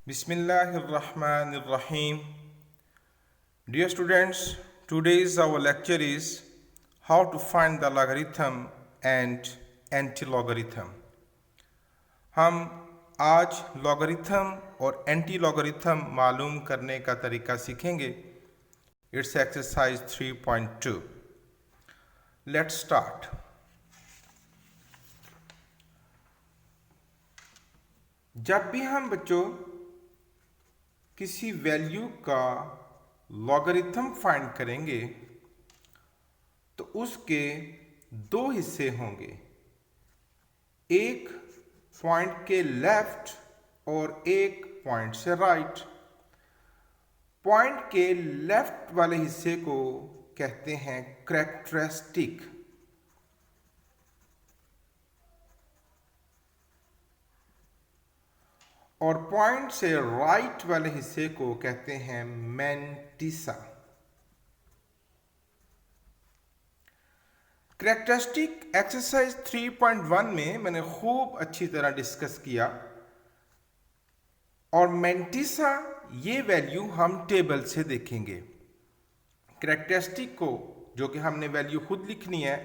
Bismillahirrahmanirrahim. Dear students, today's our lecture is how to find the logarithm and anti-logarithm. हम आज logarithm और anti-logarithm मालूम करने का तरीका सीखेंगे. It's exercise 3.2. Let's start. जब भी हम बच्चों किसी वैल्यू का लॉगरिथम फाइंड करेंगे तो उसके दो हिस्से होंगे, एक पॉइंट के लेफ्ट और एक पॉइंट से राइट। पॉइंट के लेफ्ट वाले हिस्से को कहते हैं कैरेक्टरिस्टिक और पॉइंट से राइट वाले हिस्से को कहते हैं मैंटिसा। कैरेक्टरिस्टिक एक्सरसाइज 3.1 में मैंने खूब अच्छी तरह डिस्कस किया और मैंटिसा ये वैल्यू हम टेबल से देखेंगे। कैरेक्टरिस्टिक को जो कि हमने वैल्यू खुद लिखनी है,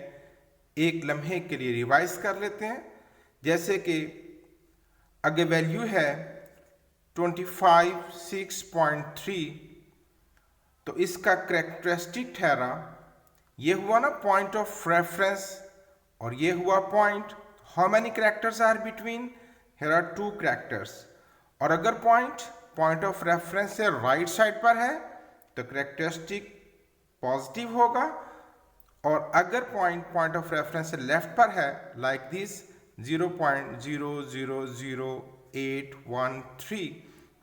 एक लम्हे के लिए रिवाइज कर लेते हैं। जैसे कि अगर वैल्यू है 25.6.3 तो इसका कैरेक्टरिस्टिक ठहरा, ये हुआ ना पॉइंट ऑफ रेफरेंस और ये हुआ point. How many characters are between? Here are 2 characters. और अगर पॉइंट ऑफ रेफरेंस से राइट साइड पर है तो कैरेक्टरिस्टिक पॉजिटिव होगा, और अगर पॉइंट ऑफ रेफरेंस से लेफ्ट पर है लाइक दिस 0.000813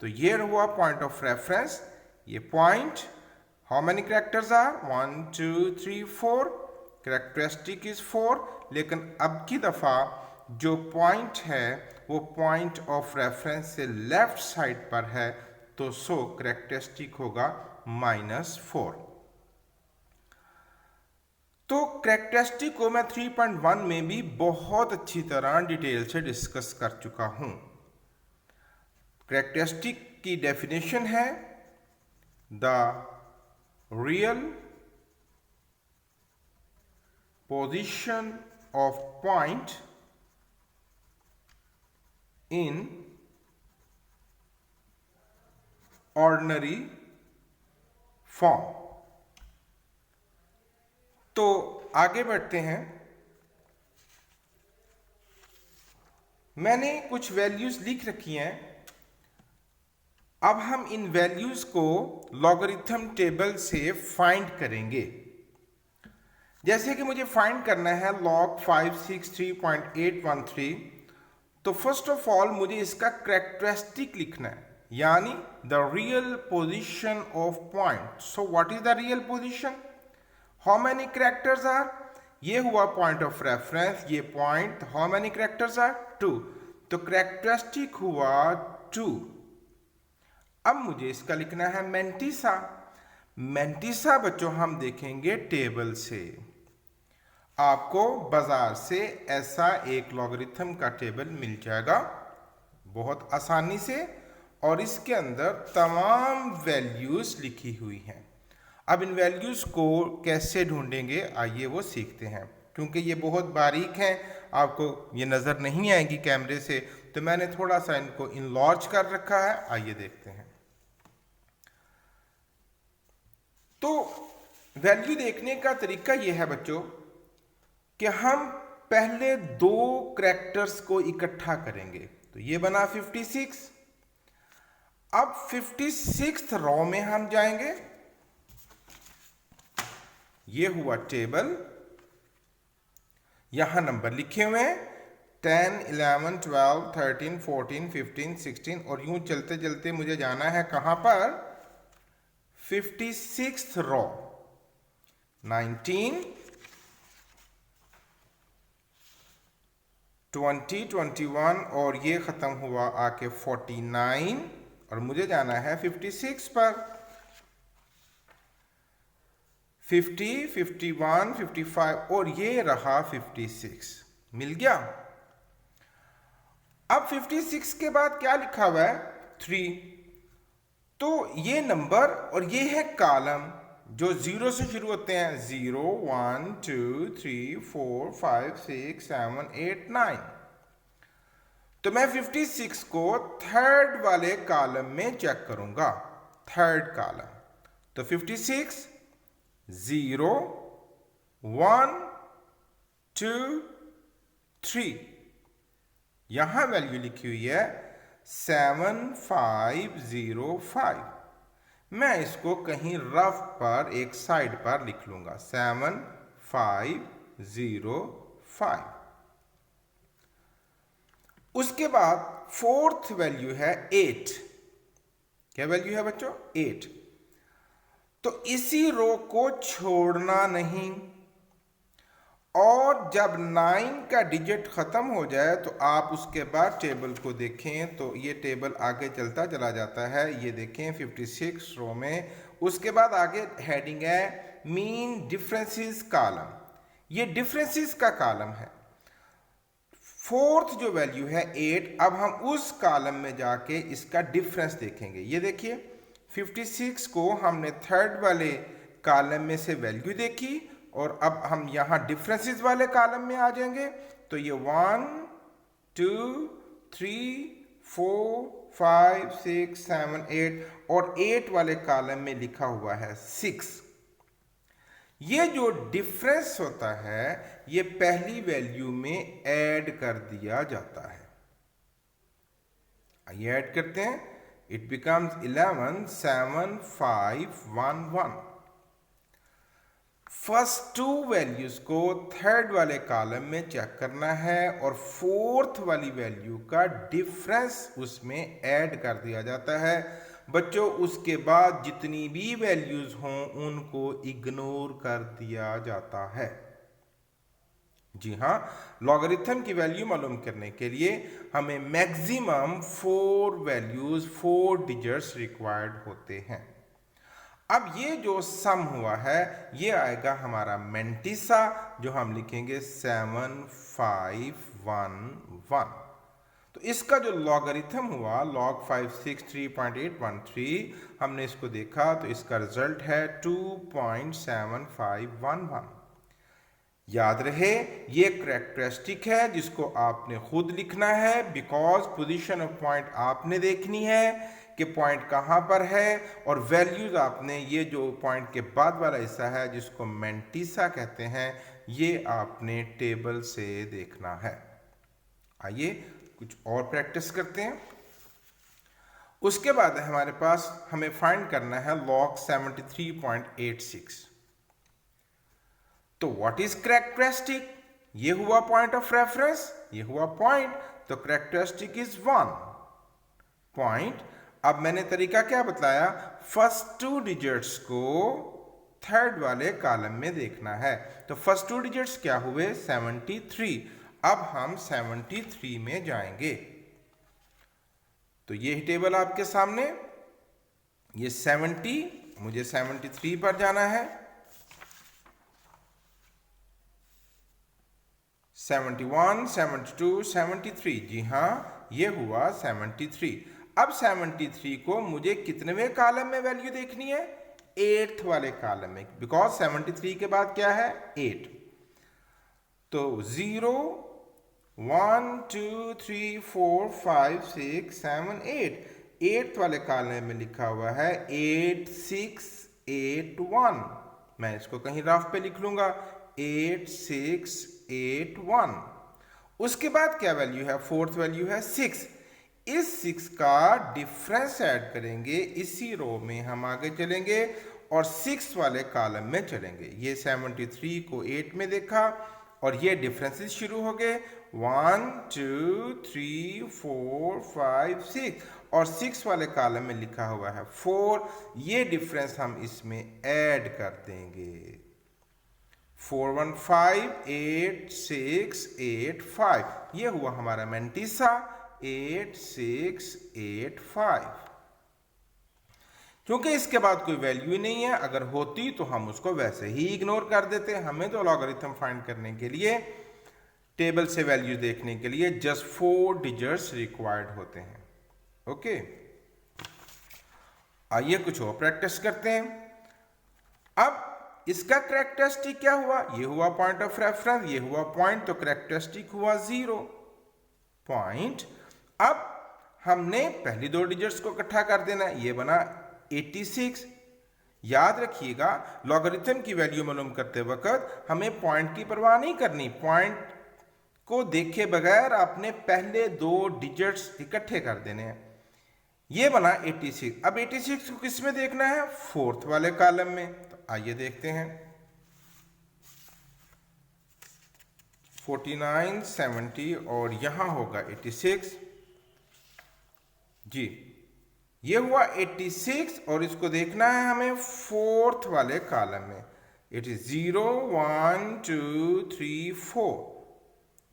तो ये हुआ पॉइंट ऑफ रेफरेंस। ये point how many characters are 1 2 3 4, characteristic is 4। लेकिन अब की दफा जो पॉइंट है वो पॉइंट ऑफ रेफरेंस से लेफ्ट साइड पर है तो सो कैरेक्टरिस्टिक होगा -4। तो कैरेक्टरिस्टिक को मैं 3.1 में भी बहुत अच्छी तरह डिटेल से डिस्कस कर चुका हूं। कैरेक्टरिस्टिक की डेफिनेशन है the real position of point in ordinary form. तो आगे बढ़ते हैं। मैंने कुछ वैल्यूज लिख रखी हैं। अब हम इन वैल्यूज को लॉगरिथम टेबल से फाइंड करेंगे। जैसे कि मुझे फाइंड करना है log 563.813, तो फर्स्ट ऑफ ऑल मुझे इसका कैरेक्टरिस्टिक लिखना है, यानी the real position of point. So what is the real position? How many characters are? ये हुआ पॉइंट ऑफ रेफरेंस, ये point, how many characters are? 2। तो कैरेक्टरिस्टिक हुआ 2। अब मुझे इसका लिखना है मैंटिसा। मैंटिसा बच्चों हम देखेंगे टेबल से। आपको बाजार से ऐसा एक लॉगरिथम का टेबल मिल जाएगा बहुत आसानी से, और इसके अंदर तमाम वैल्यूज लिखी हुई हैं। अब इन वैल्यूज को कैसे ढूंढेंगे आइए वो सीखते हैं। क्योंकि ये बहुत बारीक हैं, आपको ये नज़र नहीं आएगी कैमरे से, तो मैंने थोड़ा सा इनको इनलॉर्ज कर रखा है। आइए देखते हैं। तो वैल्यू देखने का तरीका ये है बच्चों कि हम पहले 2 कैरेक्टर्स को इकट्ठा करेंगे। तो ये बना 56। अब 56th रो में हम जाएंगे। ये हुआ टेबल, यहां नंबर लिखे हुए हैं 10 11 12 13 14 15 16, और यूं चलते चलते मुझे जाना है कहां पर? 56th रो। 19 20 21 और ये खत्म हुआ आके 49, और मुझे जाना है 56 पर। 50 51 55 और ये रहा 56। मिल गया। अब 56 के बाद क्या लिखा हुआ है? 3। तो ये नंबर और ये है कॉलम जो 0 से शुरू होते हैं, 0 1 2 3 4 5 6 7 8 9। तो मैं 56 को थर्ड वाले कॉलम में चेक करूंगा, थर्ड कॉलम। तो 56 0 1 2 3, यहां वैल्यू लिखी हुई है 7505। मैं इसको कहीं रफ पर एक साइड पर लिख लूंगा, 7505। उसके बाद फोर्थ वैल्यू है 8। क्या वैल्यू है बच्चों? 8। तो इसी रो को छोड़ना नहीं, और जब 9 का डिजिट खत्म हो जाए तो आप उसके बाद टेबल को देखें तो ये टेबल आगे चलता चला जाता है। ये देखें 56 रो में, उसके बाद आगे हेडिंग है मीन डिफरेंसेस कॉलम। ये डिफरेंसेस का कॉलम है। फोर्थ जो वैल्यू है 8, अब हम उस कॉलम में जाके इसका डिफरेंस देखेंगे। ये देखिए 56 को हमने थर्ड वाले कॉलम में से वैल्यू देखी, और अब हम यहां डिफरेंसेस वाले कॉलम में आ जाएंगे। तो ये 1 2 3 4 5 6 7 8, और 8 वाले कॉलम में लिखा हुआ है 6। ये जो डिफरेंस होता है ये पहली वैल्यू में ऐड कर दिया जाता है। आइए ऐड करते हैं। It becomes 11 7 5 1 1। First to values को थर्ड वाले कॉलम में चेक करना है, और फोर्थ वाली वैल्यू का डिफरेंस उसमें ऐड कर दिया जाता है। बच्चों उसके बाद जितनी भी वैल्यूज हों उनको इग्नोर कर दिया जाता है। जी हाँ, लॉगरिथम की वैल्यू मालूम करने के लिए हमें मैक्सिमम 4 वैल्यूज 4 डिजिट्स रिक्वायर्ड होते हैं। अब ये जो सम हुआ है ये आएगा हमारा मेंटिसा, जो हम लिखेंगे 7511। तो इसका जो लॉगरिथम हुआ log 563.813, हमने इसको देखा तो इसका रिजल्ट है 2.7511। याद रहे ये कैरेक्टरिस्टिक है जिसको आपने खुद लिखना है, बिकॉज पोजीशन ऑफ पॉइंट आपने देखनी है कि पॉइंट कहाँ पर है, और वैल्यूज आपने ये जो पॉइंट के बाद वाला हिस्सा है जिसको मेंटिसा कहते हैं ये आपने टेबल से देखना है। आइए कुछ और प्रैक्टिस करते हैं। उसके बाद हमारे पास हमें फाइंड करना है log 73.86। तो व्हाट इज कैरेक्टरिस्टिक? ये हुआ पॉइंट ऑफ रेफरेंस, ये हुआ पॉइंट, तो कैरेक्टरिस्टिक इज 1 पॉइंट। अब मैंने तरीका क्या बताया? फर्स्ट 2 डिजिट्स को थर्ड वाले कॉलम में देखना है। तो फर्स्ट 2 डिजिट्स क्या हुए? 73। अब हम 73 में जाएंगे। तो ये टेबल आपके सामने, ये 70, मुझे 73 पर जाना है। 71 72 73, जी हाँ ये हुआ 73। अब 73 को मुझे कितनेवें कॉलम में वैल्यू देखनी है? 8th वाले कॉलम में, बिकॉज 73 के बाद क्या है? 8। तो 0 1 2 3 4 5 6 7 8, 8th वाले कॉलम में लिखा हुआ है 8681। मैं इसको कहीं रफ पे लिख लूंगा 8681। उसके बाद क्या वैल्यू है? फोर्थ वैल्यू है 6। इस 6 का डिफरेंस ऐड करेंगे, इसी रो में हम आगे चलेंगे और 6 वाले कॉलम में चलेंगे। ये 73 को 8 में देखा और ये डिफरेंसेस शुरू हो गए 1 2 3 4 5 6, और 6 वाले कॉलम में लिखा हुआ है 4। ये डिफरेंस हम इसमें ऐड कर देंगे, 4158685। ये हुआ हमारा मेंटिसा 8685। क्योंकि इसके बाद कोई वैल्यू ही नहीं है, अगर होती तो हम उसको वैसे ही इग्नोर कर देते। हमें तो लॉगरिथम फाइंड करने के लिए, टेबल से वैल्यू देखने के लिए जस्ट 4 डिजिट्स रिक्वायर्ड होते हैं। ओके। आइए कुछ और प्रैक्टिस करते हैं। अब इसका करेक्टरिस्टिक क्या हुआ, ये हुआ पॉइंट ऑफ रेफरेंस, ये हुआ पॉइंट, तो करेक्टरिस्टिक हुआ 0 पॉइंट। अब हमने पहली दो डिजिट्स को इकट्ठा कर देना है, ये बना 86। याद रखिएगा लॉगरिथम की वैल्यू मालूम करते वक्त हमें पॉइंट की परवाह नहीं करनी, पॉइंट को देखे बगैर आपने पहले दो डिजिट्स इकट्ठे कर देने हैं। ये बना 86। अब 86 को किस में देखना है, फोर्थ वाले कॉलम में। तो आइए देखते हैं 49, 70 और यहां होगा 86 जी। ये हुआ 86 और इसको देखना है हमें फोर्थ वाले कॉलम में। It is 0 1 2 3 4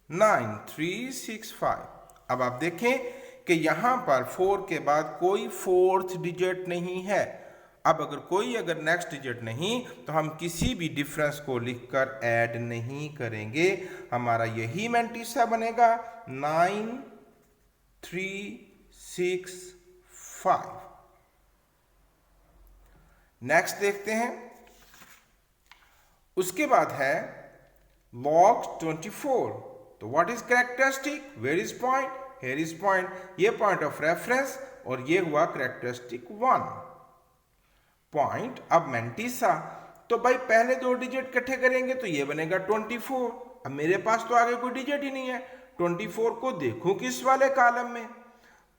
9 3 6 5। अब आप देखें कि यहां पर 4 के बाद कोई फोर्थ डिजिट नहीं है। अब अगर नेक्स्ट डिजिट नहीं तो हम किसी भी डिफरेंस को लिखकर ऐड नहीं करेंगे, हमारा यही मैंटिसा बनेगा 9 3 6 5। नेक्स्ट देखते हैं, उसके बाद है log 24। तो what is characteristic, where is point, here is point, ये पॉइंट ऑफ रेफरेंस और ये हुआ कैरेक्टरिस्टिक 1 पॉइंट। अब मैंटिसा, तो भाई पहले दो डिजिट इकट्ठे करेंगे तो ये बनेगा 24। अब मेरे पास तो आगे कोई डिजिट ही नहीं है, 24 को देखूं किस वाले कॉलम में,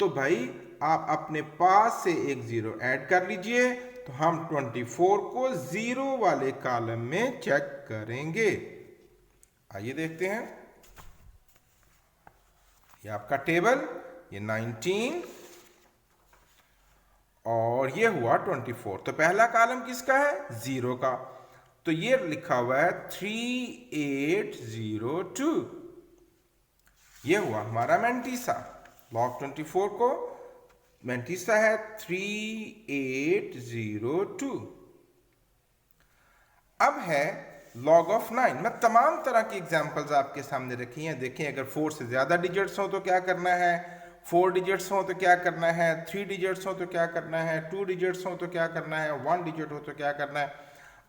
तो भाई आप अपने पास से एक 0 ऐड कर लीजिए, तो हम 24 को 0 वाले कॉलम में चेक करेंगे। आइए देखते हैं, ये आपका टेबल, ये 19 और ये हुआ 24। तो पहला कॉलम किसका है, 0 का, तो ये लिखा हुआ है 3802। ये हुआ हमारा मैंटिसा। log 24 को मैंटिसा है 3802। अब है log ऑफ 9। मैं तमाम तरह की एग्जांपल्स आपके सामने रखी हैं। देखें अगर 4 से ज्यादा डिजिट्स हो तो क्या करना है, 4 डिजिट्स हो तो क्या करना है, 3 डिजिट्स हो तो क्या करना है, 2 डिजिट्स हो तो क्या करना है, 1 डिजिट हो तो क्या करना है।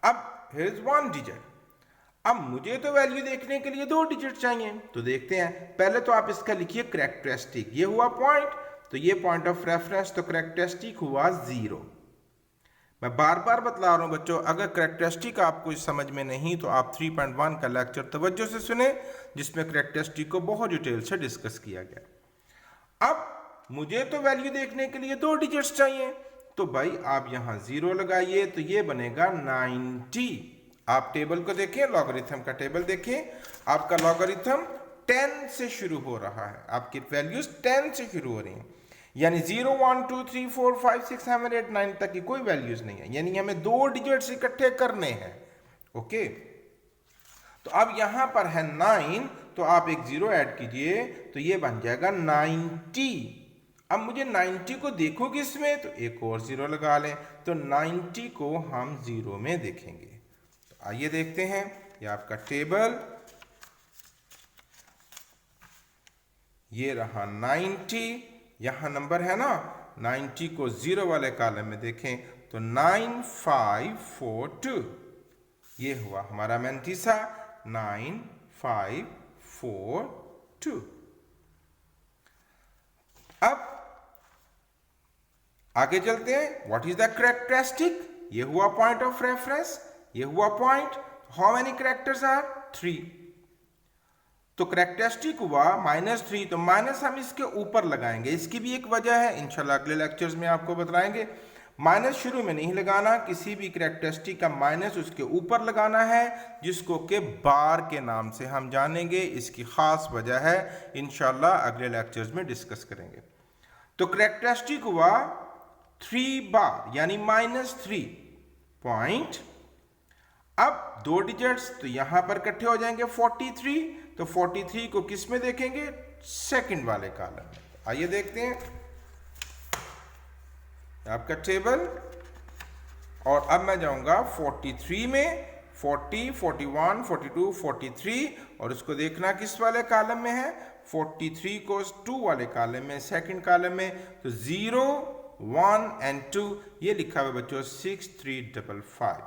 अब हियर इज 1 डिजिट। अब मुझे तो वैल्यू देखने के लिए 2 डिजिट चाहिए, तो देखते हैं। पहले तो आप इसका लिखिए कैरेक्टरिस्टिक, ये हुआ पॉइंट, तो ये पॉइंट ऑफ रेफरेंस, तो कैरेक्टरिस्टिक हुआ 0। मैं बार बार बतला रहा हूं बच्चों, अगर कैरेक्टरिस्टिक आपको समझ में नहीं तो आप 3.1 का लेक्चर तवज्जो से सुने, जिसमें कैरेक्टरिस्टिक को बहुत डिटेल से डिस्कस किया गया। अब मुझे तो वैल्यू देखने के लिए 2 डिजिट्स चाहिए, तो भाई आप यहां 0 लगाइए, तो ये बनेगा 90। आप टेबल को देखिए, लॉगरिथम का टेबल देखिए, आपका लॉगरिथम 10 से शुरू हो रहा है, आपकी वैल्यूज 10 से शुरू हो रही हैं, यानी 0 1 2 3 4 5 6 7 8 9 तक की कोई वैल्यूज नहीं है, यानी हमें 2 डिजिट्स इकट्ठे करने हैं। ओके, तो अब यहां पर है 9, तो आप एक 0 ऐड कीजिए, तो ये बन जाएगा 90। अब मुझे 90 को देखो किसमें, तो एक और 0 लगा लें, तो 90 को हम 0 में देखेंगे। तो आइए देखते हैं, ये आपका टेबल, ये रहा 90, यहां नंबर है ना, 90 को 0 वाले कॉलम में देखें तो 9542। ये हुआ हमारा मैंटिसा 9542। अब आगे चलते हैं, व्हाट इज द कैरेक्टरिस्टिक, ये हुआ पॉइंट ऑफ रेफरेंस, ये हुआ point, how many characters are 3। तो कैरेक्टरिस्टिक हुआ -3, तो माइनस हम इसके ऊपर लगाएंगे, इसकी भी एक वजह है, इंशाल्लाह अगले लेक्चर्स में आपको बताएंगे। माइनस शुरू में नहीं लगाना, किसी भी कैरेक्टरिस्टिक का माइनस उसके ऊपर लगाना है, जिसको के बार के नाम से हम जानेंगे। इसकी खास वजह है, इंशाल्लाह अगले लेक्चर्स में डिस्कस करेंगे। तो कैरेक्टरिस्टिक हुआ 3 बार, यानी -3 पॉइंट। अब 2 डिजिट्स, तो यहां पर इकट्ठे हो जाएंगे 43, तो 43 को किस में देखेंगे, सेकंड वाले कॉलम में। आइए देखते हैं आपका टेबल, और अब मैं जाऊंगा 43 में, 40 41 42 43, और उसको देखना किस वाले कॉलम में है, 43 को 2 वाले कॉलम में, सेकंड कॉलम में, तो 0 1 and 2, ये लिखा हुआ बच्चों 6355,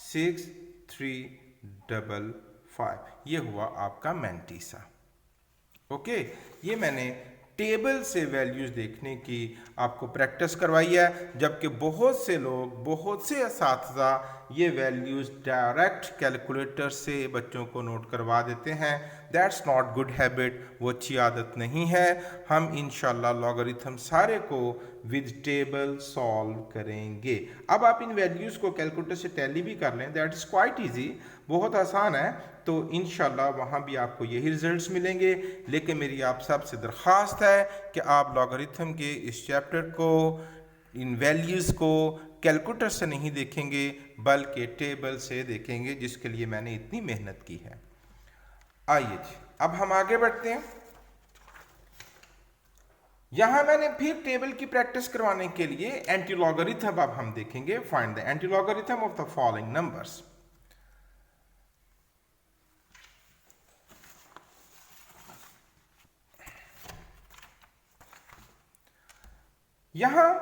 6355, ये हुआ आपका मैंटीसा। ओके, ये मैंने टेबल से वैल्यूज देखने की आपको प्रैक्टिस करवाई है, जबकि बहुत से लोग, बहुत से असातिज़ा ये वैल्यूज डायरेक्ट कैलकुलेटर से बच्चों को नोट करवा देते हैं। दैट्स नॉट गुड हैबिट, वो अच्छी आदत नहीं है। हम इंशाल्लाह लॉगरिथम सारे को विद टेबल सॉल्व करेंगे। अब आप इन वैल्यूज़ को कैलकुलेटर से टैली भी कर लें, दैट इज़ क्वाइट ईजी, बहुत आसान है। तो इंशाल्लाह वहाँ भी आपको यही रिजल्ट्स मिलेंगे। लेकिन मेरी आप सबसे दरख्वास्त है कि आप लॉगरिथम के इस चैप्टर को, इन वैल्यूज़ को कैलकुलेटर से नहीं देखेंगे बल्कि टेबल से देखेंगे, जिसके लिए मैंने इतनी मेहनत की है। आइए जी, अब हम आगे बढ़ते हैं। यहां मैंने फिर टेबल की प्रैक्टिस करवाने के लिए एंटी लॉगरिथम अब हम देखेंगे। Find the anti logarithm of the following numbers. यहां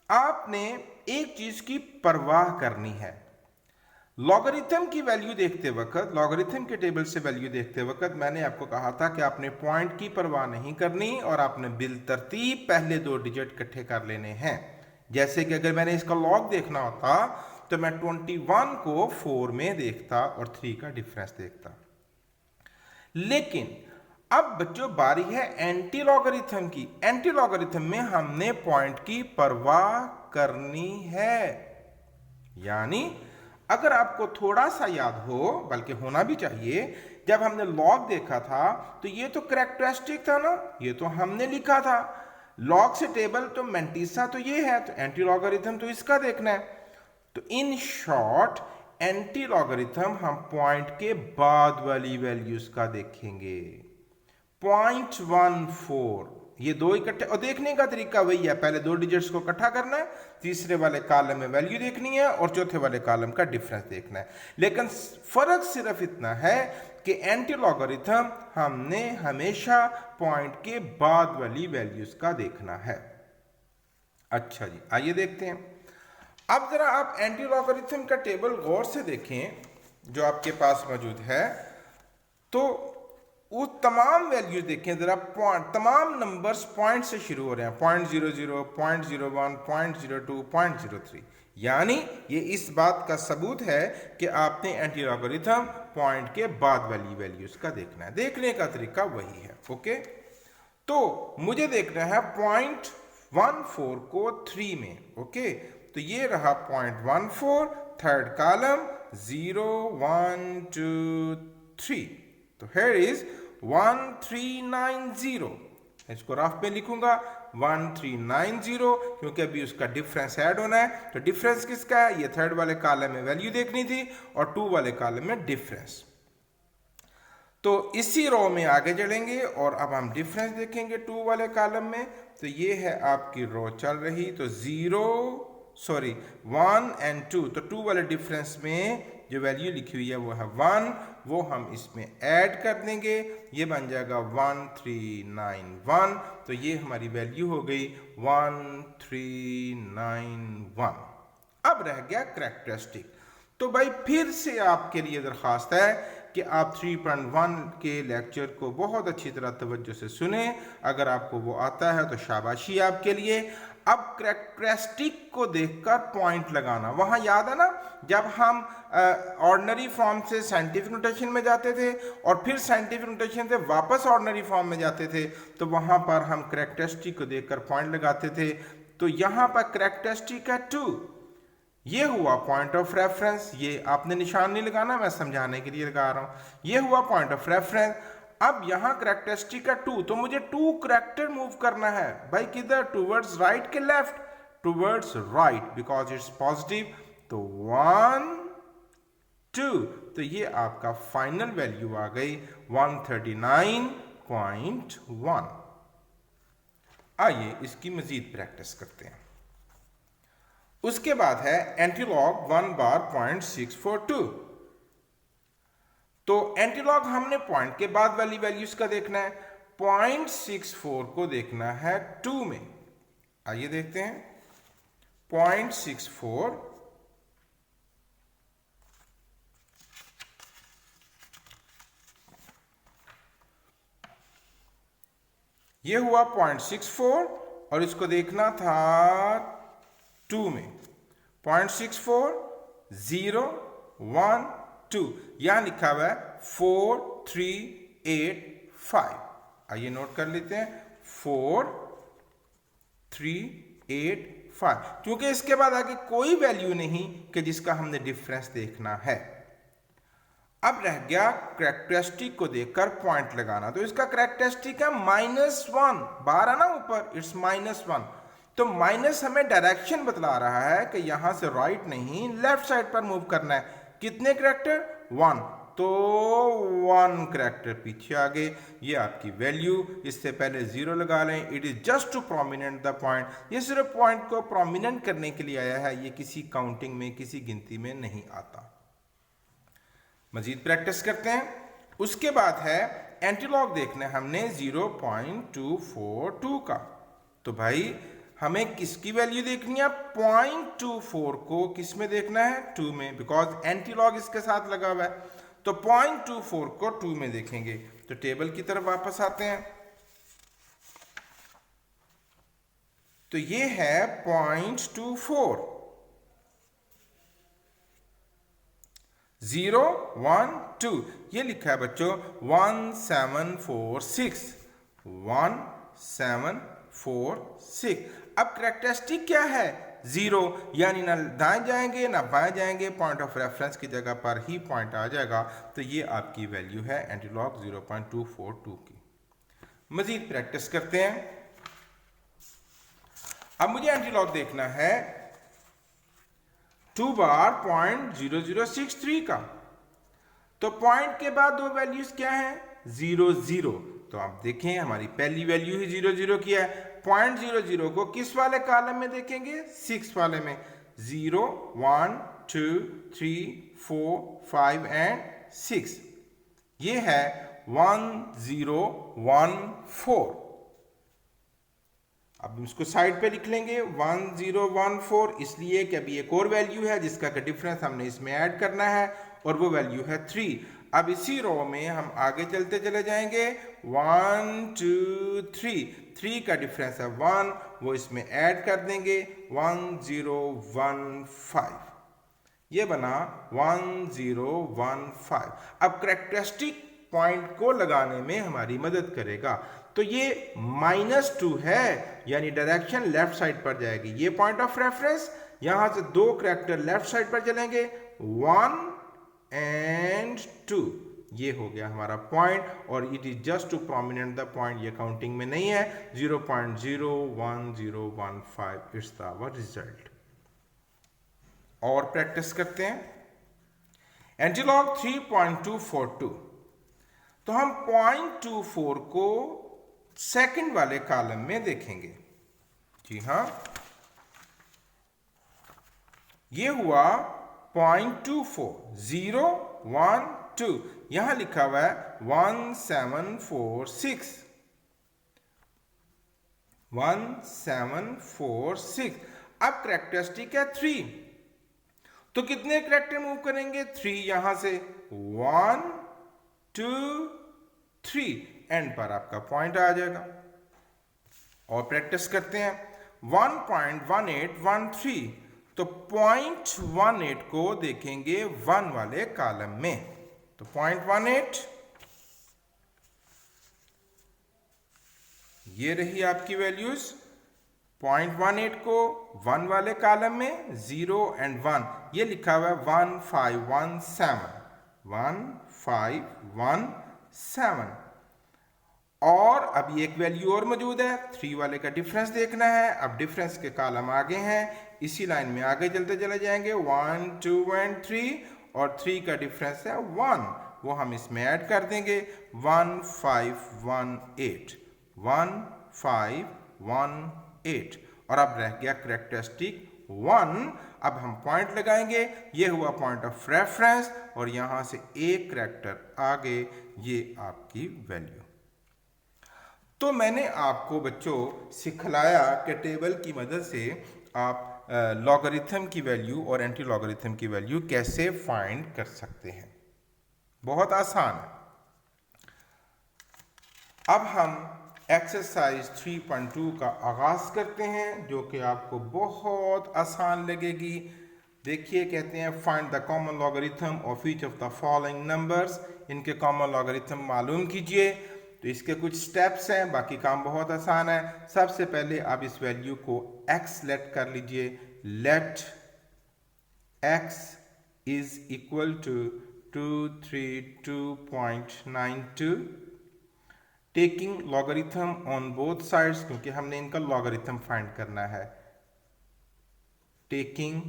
आपने एक चीज की परवाह करनी है। लॉगरिथम की वैल्यू देखते वक्त, लॉगरिथम के टेबल से वैल्यू देखते वक्त मैंने आपको कहा था कि आपने पॉइंट की परवाह नहीं करनी और आपने बिल तरतीब पहले दो डिजिट इकट्ठे कर लेने हैं। जैसे कि अगर मैंने इसका लॉग देखना होता तो मैं 21 को 4 में देखता और 3 का डिफरेंस देखता। लेकिन अब बच्चों बारी है एंटी लॉगरिथम की। एंटी लॉगरिथम में हमने पॉइंट की परवाह करनी है। यानी अगर आपको थोड़ा सा याद हो, बल्कि होना भी चाहिए, जब हमने लॉग देखा था तो ये तो कैरेक्टरिस्टिक था ना, ये तो हमने लिखा था। लॉग से टेबल तो मैंटीसा तो ये है, तो एंटी लॉगरिथम तो इसका देखना है। तो इन शॉर्ट एंटी लॉगरिथम हम पॉइंट के बाद वाली वैल्यूज का देखेंगे। 0.14, ये दो इकट्ठे, और देखने का तरीका वही है, पहले दो डिजिट्स को इकट्ठा करना है, तीसरे वाले कॉलम में वैल्यू देखनी है और चौथे वाले कॉलम का डिफरेंस देखना है। लेकिन फर्क सिर्फ इतना है कि एंटी लॉगरिथम हमने हमेशा पॉइंट के बाद वाली वैल्यूज का देखना है। अच्छा जी, आइए देखते हैं। अब जरा आप एंटी लॉगरिथम का टेबल गौर से देखें जो आपके पास मौजूद है, तो वो तमाम वैल्यूज देखें जरा। पॉइंट, तमाम नंबर्स पॉइंट से शुरू हो रहे हैं, 0.00, 0.01, 0.02, 0.03। यानी ये इस बात का सबूत है कि आपने एंटी लॉगरिथम पॉइंट के बाद वाली वैल्यूज का देखना है। देखने का तरीका वही है। ओके, तो मुझे देखना है 0.14 को 3 में। ओके, तो ये रहा 0.14, थर्ड कॉलम 0, 1, 2, 3। तो here is 1390। इसको रफ में लिखूंगा 1390, क्योंकि अभी उसका डिफरेंस ऐड होना है। तो डिफरेंस किसका है? ये थर्ड वाले कॉलम में वैल्यू देखनी थी और 2 वाले कॉलम में डिफरेंस। तो इसी रो में आगे चलेंगे और अब हम डिफरेंस देखेंगे 2 वाले कॉलम में। तो ये है आपकी रो चल रही, तो 1 and 2, तो 2 वाले डिफरेंस में जो वैल्यू लिखी हुई है वो है 1, वो हम इसमें ऐड कर देंगे, ये बन जाएगा 1391। तो ये हमारी वैल्यू हो गई 1391। अब रह गया कैरेक्टरिस्टिक। तो भाई फिर से आपके लिए दरख्वास्त है कि आप 3.1 के लेक्चर को बहुत अच्छी तरह तवज्जो से सुने। अगर आपको वो आता है तो शाबाशी आपके लिए। अब कैरेक्टरिस्टिक को देखकर पॉइंट लगाना, वहां याद है ना जब हम ऑर्डिनरी फॉर्म से साइंटिफिक नोटेशन में जाते थे और फिर साइंटिफिक नोटेशन से वापस ऑर्डिनरी फॉर्म में जाते थे, तो वहां पर हम कैरेक्टरिस्टिक को देखकर पॉइंट लगाते थे। तो यहां पर कैरेक्टरिस्टिक है 2, ये हुआ पॉइंट ऑफ रेफरेंस। ये आपने निशान नहीं लगाना, मैं समझाने के लिए लगा रहा हूं। ये हुआ पॉइंट ऑफ रेफरेंस। अब यहां कैरेक्टरिस्टिक का 2, तो मुझे 2 कैरेक्टर मूव करना है भाई, किधर? टूवर्ड्स राइट के left? Towards right, because it's positive. तो 1, 2, तो ये आपका फाइनल वैल्यू आ गई 139.1। आइए इसकी मजीद प्रैक्टिस करते हैं। उसके बाद है एंटीलॉग 1 बार 0.642। तो एंटीलॉग हमने पॉइंट के बाद वाली वैल्यूज का देखना है, 0.64 को देखना है 2 में। आइए देखते हैं। 0.64, ये हुआ 0.64 और इसको देखना था 2 में 0.64 0 1 2, यहां लिखा हुआ है 4 3 8 5। आइए नोट कर लेते हैं 4 3 8 5, क्योंकि इसके बाद आगे कोई वैल्यू नहीं कि जिसका हमने डिफरेंस देखना है। अब रह गया कैरेक्टरिस्टिक को देखकर पॉइंट लगाना। तो इसका कैरेक्टरिस्टिक है -1, बाहर है ना ऊपर, इट्स -1। तो माइनस हमें डायरेक्शन बतला रहा है कि यहां से राइट नहीं लेफ्ट साइड पर मूव करना है। कितने कैरेक्टर? 1, तो 1 कैरेक्टर पीछे आ गए। ये आपकी वैल्यू, इससे पहले 0 लगा लें। It is just to prominent the point. ये सिर्फ पॉइंट को प्रोमिनेंट करने के लिए आया है, ये किसी काउंटिंग में, किसी गिनती में नहीं आता। मजीद प्रैक्टिस करते हैं। उसके बाद है एंटीलॉग देखना है हमने 0.242 का। तो भाई हमें किसकी वैल्यू देखनी है? 0.24 को किस में देखना है? 2 में, बिकॉज एंटीलॉग इसके साथ लगा हुआ है। तो 0.24 को 2 में देखेंगे। तो टेबल की तरफ वापस आते हैं। तो ये है 0.24, 0 1 2, ये लिखा है बच्चों 1746, 1746। अब कैरेक्टरिस्टिक क्या है? 0, यानी ना दाएं जाएंगे ना बाएं जाएंगे, पॉइंट ऑफ रेफरेंस की जगह पर ही पॉइंट आ जाएगा। तो ये आपकी वैल्यू है एंटीलॉग 0.242 की। मजीद प्रैक्टिस करते हैं। अब मुझे एंटीलॉग देखना है 2 बार 0.0063 का। तो पॉइंट के बाद दो वैल्यूज क्या है? 0 0। तो आप देखें हमारी पहली वैल्यू ही 0 0 की है। 0.00 को किस वाले कॉलम में देखेंगे? 6 वाले में। 0 1 2 3 4 5 एंड 6। ये है 1014। अब इसको साइड पे लिख लेंगे 1014, इसलिए कि अभी एक और वैल्यू है जिसका का डिफरेंस हमने इसमें ऐड करना है और वो वैल्यू है 3। अब इसी रो में हम आगे चलते चले जाएंगे 1 2 3 का डिफरेंस है 1, वो इसमें ऐड कर देंगे 1015। ये बना 1015। अब कैरेक्टरिस्टिक पॉइंट को लगाने में हमारी मदद करेगा। तो ये -2 है, यानी डायरेक्शन लेफ्ट साइड पर जाएगी। ये पॉइंट ऑफ रेफरेंस, यहां से दो कैरेक्टर लेफ्ट साइड पर चलेंगे 1 एंड 2। ये हो गया हमारा पॉइंट और it is just to prominent the point. ये काउंटिंग में नहीं है। 0.01015 इट्स आवर रिजल्ट। और प्रैक्टिस करते हैं। एंटीलॉग 3.242। तो हम 0.24 को सेकंड वाले कॉलम में देखेंगे। जी हां, ये हुआ 0.24 0 1 2। यहां लिखा हुआ है 1746, 1746। अब कैरेक्टरिस्टिक है 3। तो कितने कैरेक्टर मूव करेंगे? 3। यहां से 1 2 3, एंड पर आपका पॉइंट आ जाएगा। और प्रैक्टिस करते हैं 1.1813। तो 0.18 को देखेंगे 1 वाले कॉलम में। तो 0.18, ये रही आपकी वैल्यूज। 0.18 को 1 वाले कॉलम में 0 एंड 1, ये लिखा हुआ है 1517, 1517। और अभी एक वैल्यू और मौजूद है, 3 वाले का डिफरेंस देखना है। अब डिफरेंस के कॉलम आगे हैं, इसी लाइन में आगे चलते चले जाएंगे 1 2 एंड 3, और 3 का डिफरेंस है 1, वो हम इसमें ऐड कर देंगे 1518, 1518। और अब रह गया कैरेक्टरिस्टिक 1। अब हम पॉइंट लगाएंगे। ये हुआ पॉइंट ऑफ रेफरेंस और यहां से एक कैरेक्टर आगे, ये आपकी वैल्यू। तो मैंने आपको बच्चों सिखलाया कि टेबल की मदद से आप लॉगरिथम की वैल्यू और एंटी लॉगरिथम की वैल्यू कैसे फाइंड कर सकते हैं। बहुत आसान है। अब हम एक्सरसाइज 3.2 का आगाज करते हैं, जो कि आपको बहुत आसान लगेगी। देखिए, कहते हैं find the common logarithm of each of the following numbers. इनके कॉमन लॉगरिथम मालूम कीजिए। तो इसके कुछ स्टेप्स हैं, बाकी काम बहुत आसान है। सबसे पहले आप इस वैल्यू को x लेट कर लीजिए। Let x is equal to 232.92, taking logarithm on both sides, क्योंकि हमने इनका लॉगरिथम फाइंड करना है। Taking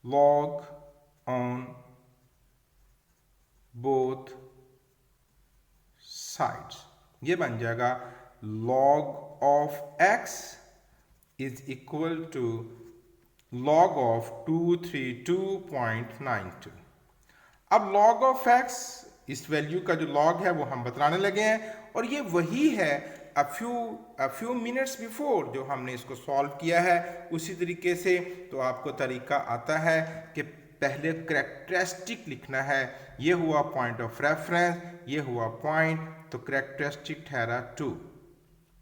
log on both sides, ये बन जाएगा log of x is equal to log of 232.92। अब log of x, इस वैल्यू का जो log है वो हम बताने लगे हैं, और ये वही है a few minutes before जो हमने इसको सॉल्व किया है। उसी तरीके से तो आपको तरीका आता है कि पहले करेक्टरिस्टिक लिखना है। ये हुआ पॉइंट ऑफ रेफरेंस, ये हुआ पॉइंट, तो करेक्टरिस्टिक ठहरा 2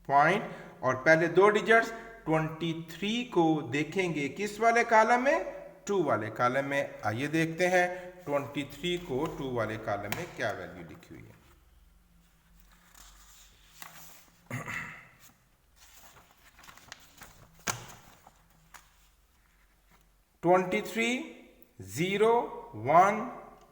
पॉइंट, और पहले दो डिजिट्स 23 को देखेंगे किस वाले कॉलम में, 2 वाले कॉलम में। आइए देखते हैं 23 को 2 वाले कॉलम में क्या वैल्यू लिखी हुई है। 23 0 1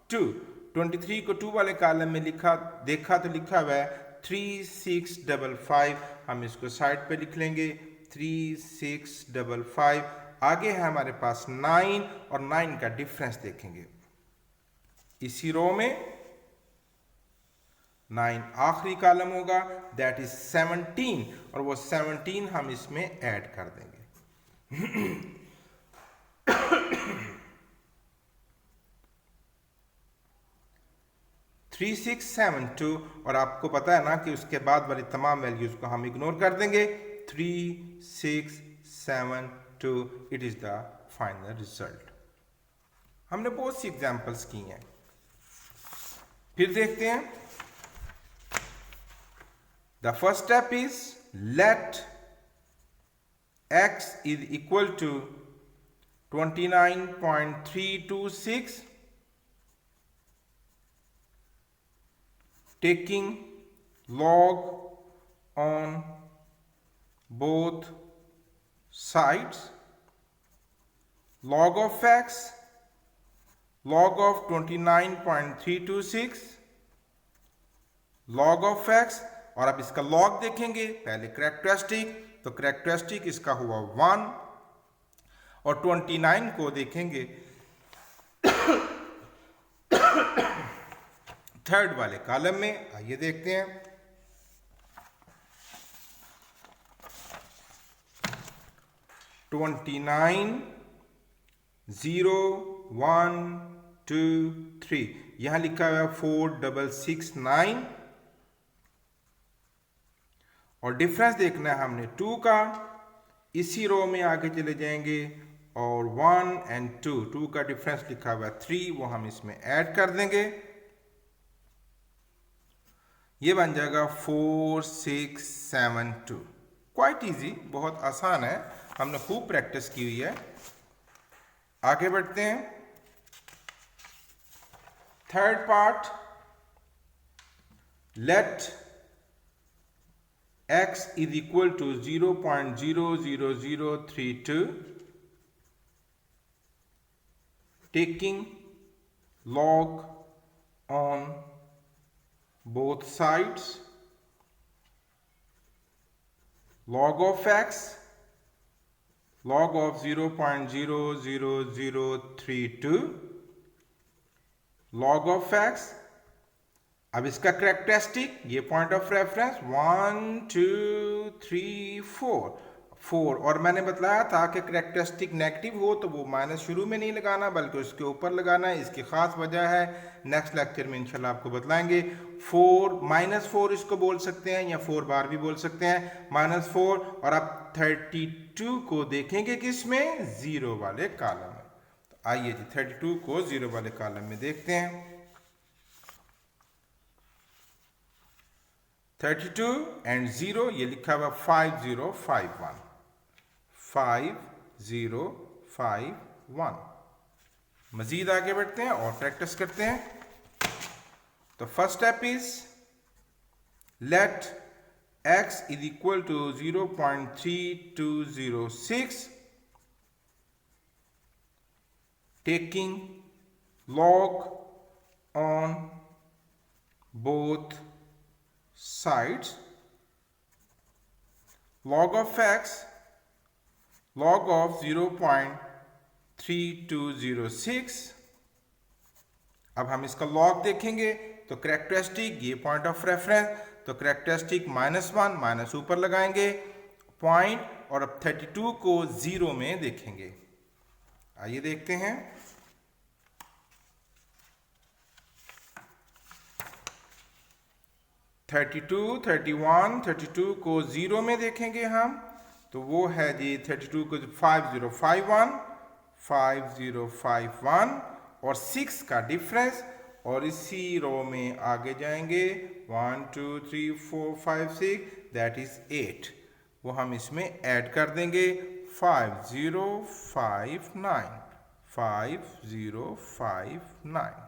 2, 23 को 2 वाले कॉलम में देखा तो लिखा हुआ है 3655। हम इसको साइड पे लिख लेंगे 3655। आगे है हमारे पास 9, और 9 का डिफरेंस देखेंगे। इसी रो में 9 आखिरी कॉलम होगा, दैट इज 17, और वो 17 हम इसमें ऐड कर देंगे। 3672, और आपको पता है ना कि उसके बाद वाली तमाम वैल्यूज को हम इग्नोर कर देंगे। 3672, it is the final result. हमने बहुत सी एग्जांपल्स की हैं, फिर देखते हैं। The first step is let x is equal to 29.326, taking log on both sides. Log of x, log of 29.326, log of x, और अब इसका log देखेंगे। पहले करेक्टरिस्टिक, तो करेक्टरिस्टिक इसका हुआ 1, और 29 को देखेंगे थर्ड वाले कॉलम में। आइए देखते हैं। ट्वेंटी 0 1 2 3, यहां लिखा हुआ 4669, और डिफरेंस देखना है हमने 2 का। इसी रो में आगे चले जाएंगे, और 1 और 2 का डिफरेंस लिखा हुआ 3, वो हम इसमें ऐड कर देंगे। ये बन जाएगा 4672। क्वाइट इजी, बहुत आसान है, हमने खूब प्रैक्टिस की हुई है। आगे बढ़ते हैं। Third part, let x is equal to 0.00032, taking log on both sides. Log of x, log of 0.00032, log of x। अब इसका करेक्टरिस्टिक, ये पॉइंट ऑफ रेफरेंस 1 2 3 4, 4, और मैंने बताया था कि करेक्टरिस्टिक नेगेटिव हो तो वो माइनस शुरू में नहीं लगाना बल्कि उसके ऊपर लगाना है। इसकी खास वजह है, नेक्स्ट लेक्चर में इंशाल्लाह आपको बतलाएंगे। 4 -4 इसको बोल सकते हैं या 4 बार भी बोल सकते हैं, -4। और अब 32 को देखेंगे किस में, जीरो वाले कॉलम में। तो आइए जी 32 को जीरो वाले कॉलम में देखते हैं। 32 एंड 0, ये लिखा हुआ 5051, 5051। मजीद आगे बढ़ते हैं और प्रैक्टिस करते हैं। तो first step is let x is equal to 0.3206, taking log on both sides. Log of x, log of 0.3206। अब हम इसका log देखेंगे तो करेक्टरिस्टिक, ये पॉइंट ऑफ रेफरेंस, तो करेक्टरिस्टिक -1 माइनस ऊपर लगाएंगे पॉइंट, और अब 32 को 0 में देखेंगे। आइए देखते हैं। (32, 31, 32 को 0 में देखेंगे हम, तो वो है जी 32 को 5051, 5051 और 6 का डिफरेंस, और इसी रो में आगे जाएंगे 1 2 3 4 5 6, दैट इज 8। वो हम इसमें ऐड कर देंगे 5059, 5059।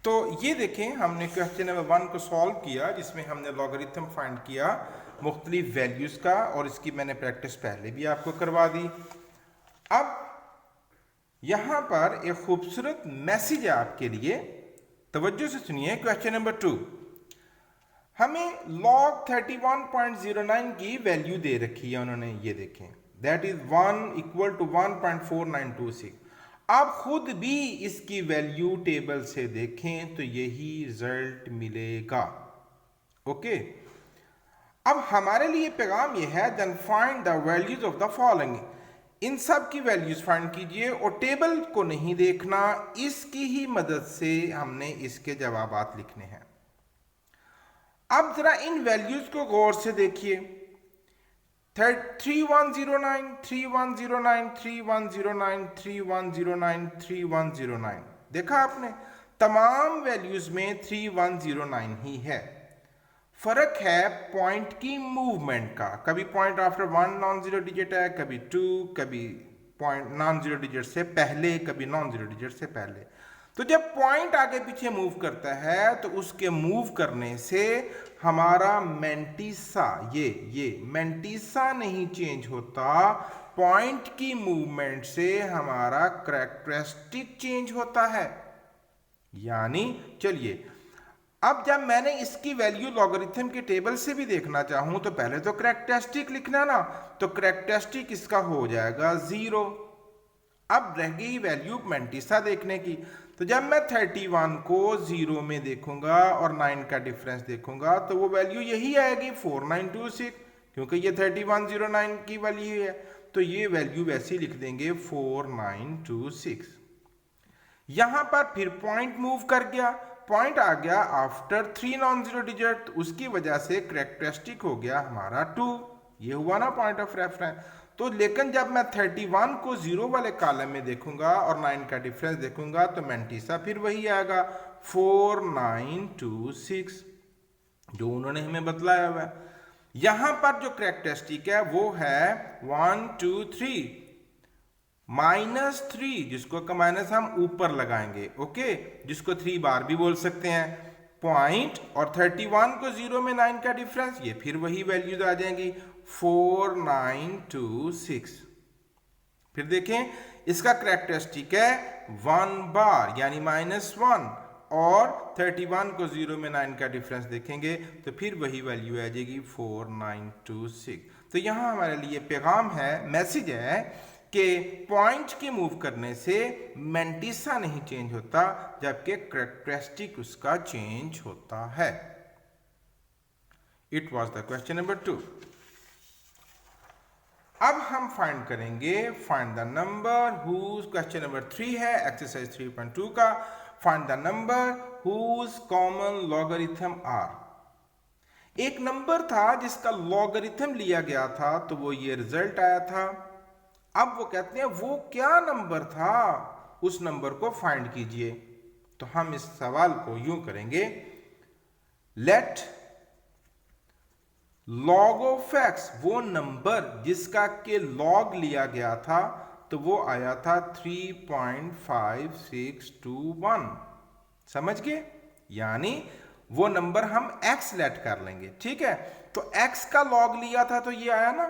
तो ये देखें, हमने क्वेश्चन नंबर 1 को सॉल्व किया जिसमें हमने लॉगरिथम फाइंड किया मुख्तलिफ वैल्यूज का, और इसकी मैंने प्रैक्टिस पहले भी आपको करवा दी। अब यहां पर एक खूबसूरत मैसेज है आपके लिए, तवज्जो से सुनिए। क्वेश्चन नंबर 2, हमें log 31.09 की वैल्यू दे रखी है उन्होंने, ये देखें, दैट इज 1 इक्वल टू 1.4926। आप खुद भी इसकी वैल्यू टेबल से देखें तो यही रिजल्ट मिलेगा। ओके, अब हमारे लिए पैगाम यह है, then find the values of the following. इन सब की वैल्यूज फाइंड कीजिए और टेबल को नहीं देखना, इसकी ही मदद से हमने इसके जवाबात लिखने हैं। अब जरा इन वैल्यूज को गौर से देखिए। 3109, 3109, 3109, 3109, 3109, देखा आपने, तमाम वैल्यूज में 3109 ही है। फर्क है पॉइंट की मूवमेंट का, कभी point after 1 non zero digit है, कभी 2, कभी पॉइंट नॉन जीरो डिजिट से पहले, कभी नॉन जीरो डिजिट से पहले। तो जब पॉइंट आगे पीछे मूव करता है तो उसके मूव करने से हमारा मेंटिसा, ये मेंटिसा नहीं चेंज होता, पॉइंट की मूवमेंट से हमारा करेक्टरिस्टिक चेंज होता है। यानी चलिए, अब जब मैंने इसकी वैल्यू लॉगरिथम के टेबल से भी देखना चाहूं तो पहले तो करेक्टरिस्टिक लिखना ना, तो करेक्टरिस्टिक इसका हो जाएगा 0। अब रह गई वैल्यू मेंटिसा देखने की, तो जब मैं 31 को 0 में देखूंगा और 9 का डिफरेंस देखूंगा तो वो वैल्यू यही आएगी 4926, क्योंकि ये 3109 की वैल्यू है, तो ये वैल्यू वैसे लिख देंगे 4926। यहां पर फिर पॉइंट मूव कर गया, पॉइंट आ गया आफ्टर 3 नॉन जीरो डिजिट, उसकी वजह से करेक्टरिस्टिक हो गया हमारा 2, ये हुआ ना पॉइंट ऑफ रेफरेंस। तो लेकिन जब मैं 31 को 0 वाले कॉलम में देखूंगा और 9 का डिफरेंस देखूंगा तो मेंटिसा फिर वही आएगा 4926, जो उन्होंने हमें बतलाया हुआ है। यहां पर जो करेक्टरिस्टिक है वो है 1 2 3 -3, जिसको का माइनस हम ऊपर लगाएंगे, ओके, जिसको 3 बार भी बोल सकते हैं, पॉइंट, और 31 को 0 में 9 का डिफरेंस, ये फिर वही वैल्यूज आ जाएंगी 4926। फिर देखें, इसका करेक्टरिस्टिक है 1 बार यानी -1, और 31 को 0 में 9 का डिफरेंस देखेंगे तो फिर वही वैल्यू आ जाएगी 4926। तो यहां हमारे लिए पैगाम है, मैसेज है कि पॉइंट के मूव करने से मेंटिसा नहीं चेंज होता, जबकि करेक्टरिस्टिक उसका चेंज होता है। It was the question number 2। अब हम फाइंड करेंगे, find the number whose, question number 3 है एक्सरसाइज 3.2 का, find the number whose common logarithm are. एक नंबर था जिसका लॉगरिथम लिया गया था, तो वो ये रिजल्ट आया था। अब वो कहते हैं वो क्या नंबर था, उस नंबर को फाइंड कीजिए। तो हम इस सवाल को यूं करेंगे, लेट लॉग ऑफ एक्स, वो नंबर जिसका के लॉग लिया गया था, तो वो आया था 3.5621। समझ गए? यानी वो नंबर हम x लेट कर लेंगे, ठीक है। तो x का लॉग लिया था तो ये आया ना।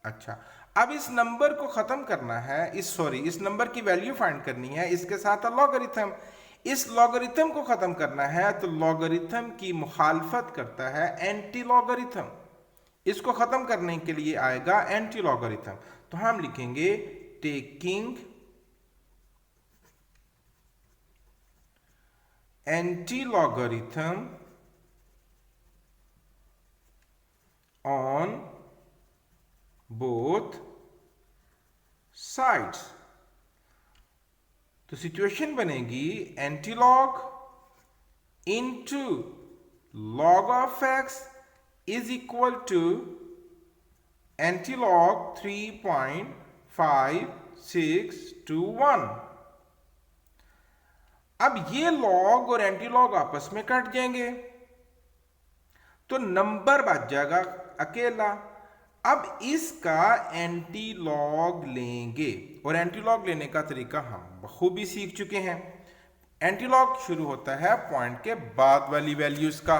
अच्छा, अब इस नंबर को खत्म करना है, इस नंबर की वैल्यू फाइंड करनी है, इसके साथ लॉगरिथम। इस लॉगरिथम को खत्म करना है तो लॉगरिथम की मुखालफत करता है एंटी लॉगरिथम। इसको खत्म करने के लिए आएगा एंटी लॉगरिथम। तो हम लिखेंगे taking anti logarithm on both sides. तो सिचुएशन बनेगी antilog into log of x is equal to antilog 3.5621। अब ये लॉग और एंटीलॉग आपस में कट जाएंगे तो नंबर बच जाएगा अकेला। अब इसका एंटीलॉग लेंगे, और एंटीलॉग लेने का तरीका हम बखूबी सीख चुके हैं। एंटीलॉग शुरू होता है पॉइंट के बाद वाली वैल्यूज का।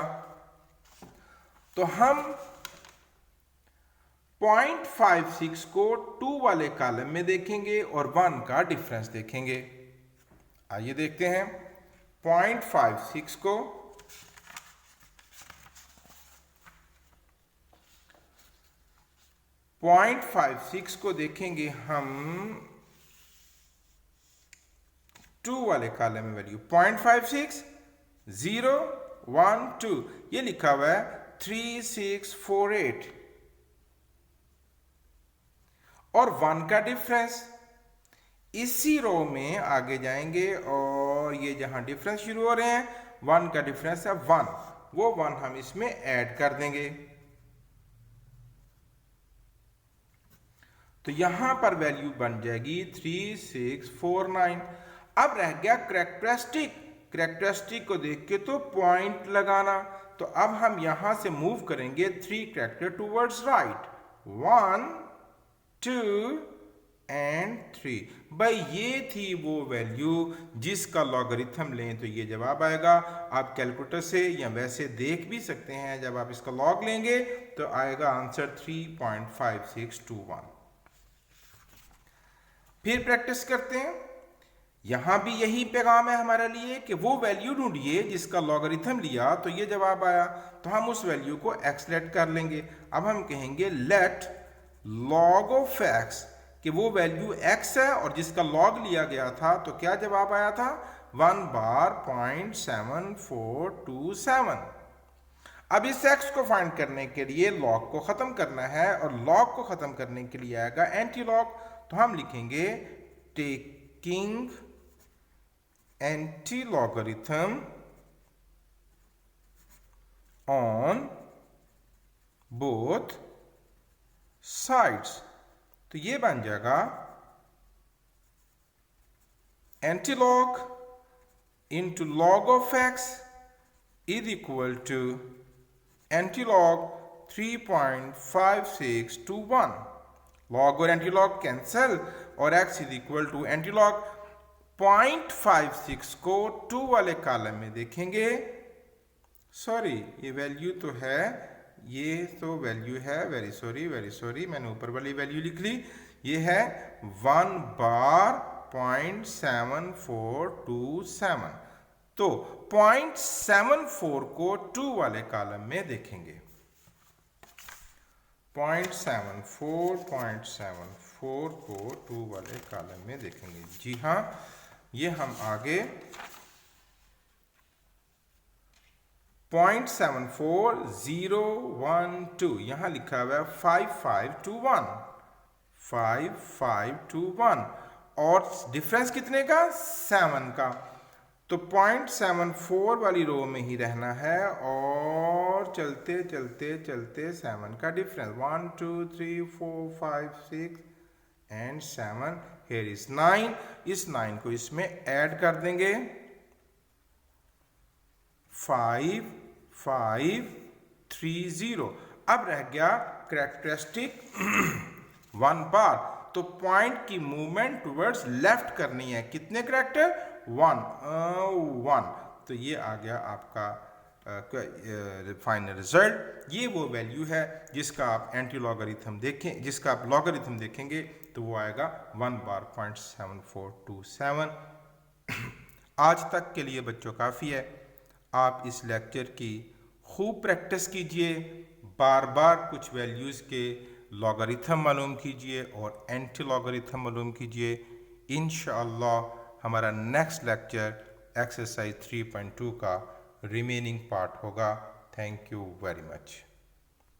तो हम 0.56 को 2 वाले कॉलम में देखेंगे और 1 का डिफरेंस देखेंगे। आइए देखते हैं 0.56 को 0.56 को देखेंगे हम 2 वाले कॉलम में वैल्यू 0.56 0 1 2, ये लिखा हुआ है 3648 और 1 का डिफरेंस। इसी रो में आगे जाएंगे और ये जहां डिफरेंस शुरू हो रहे हैं 1 का डिफरेंस है 1, वो 1 हम इसमें ऐड कर देंगे। तो यहां पर वैल्यू बन जाएगी 3649। अब रह गया करेक्टरिस्टिक। करेक्टरिस्टिक को देख के तो पॉइंट लगाना। तो अब हम यहां से मूव करेंगे 3 करेक्टर टूवर्ड्स राइट, 1 2 एंड 3। भाई ये थी वो वैल्यू जिसका लॉगरिथम लें तो ये जवाब आएगा। आप कैलकुलेटर से या वैसे देख भी सकते हैं, जब आप इसका लॉग लेंगे तो आएगा आंसर 3.5621। फिर प्रैक्टिस करते हैं। यहां भी यही पैगाम है हमारे लिए कि वो वैल्यू ढूंढिए जिसका लॉगरिथम लिया तो ये जवाब आया, तो हम उस वैल्यू को x लेट कर लेंगे। अब हम कहेंगे लेट लॉग ऑफ x, कि वो वैल्यू x है और जिसका लॉग लिया गया था, तो क्या जवाब आया था 1 बार 0.7427। अब इस x को फाइंड करने के लिए लॉग को खत्म करना है और लॉग को खत्म करने के लिए आएगा एंटी लॉग। तो हम लिखेंगे taking anti logarithm on both sides. तो ये बन जाएगा antilog into log of x is equal to antilog 3.5621। Log और एंटीलॉग कैंसिल और x is equal to antilog 0.56 को 2 वाले कॉलम में देखेंगे। सॉरी, ये वैल्यू तो है, ये तो वैल्यू है, वेरी सॉरी मैंने ऊपर वाली वैल्यू लिख ली। ये है 1 बार 0.7427। तो 0.74 को 2 वाले कॉलम में देखेंगे। 0.74 को 2 वाले कॉलम में देखेंगे। जी हाँ, ये हम आगे 0.74012 यहाँ लिखा हुआ है 5521 5521 और डिफरेंस कितने का 7 का। तो 0.74 वाली रो में ही रहना है और चलते चलते चलते 7 का डिफरेंस 1 2 3 4 5 6 एंड 7 here is 9। इस 9 को इसमें ऐड कर देंगे 5530। अब रह गया कैरेक्टरिस्टिक 1 बार। तो पॉइंट की मूवमेंट टुवर्ड्स लेफ्ट करनी है, कितने कैरेक्टर 1। तो ये आ गया आपका फाइनल रिजल्ट। ये वो वैल्यू है जिसका आप एंटी लॉगरिथम देखें, जिसका आप लॉगरिथम देखेंगे तो वो आएगा 1 बार 0.7427। आज तक के लिए बच्चों काफ़ी है। आप इस लेक्चर की खूब प्रैक्टिस कीजिए, बार बार कुछ वैल्यूज़ के लॉगरिथम मालूम कीजिए और एंटी लॉगरिथम मालूम कीजिए। इंशाअल्लाह हमारा नेक्स्ट लेक्चर एक्सरसाइज 3.2 का रिमेनिंग पार्ट होगा। Thank you very much.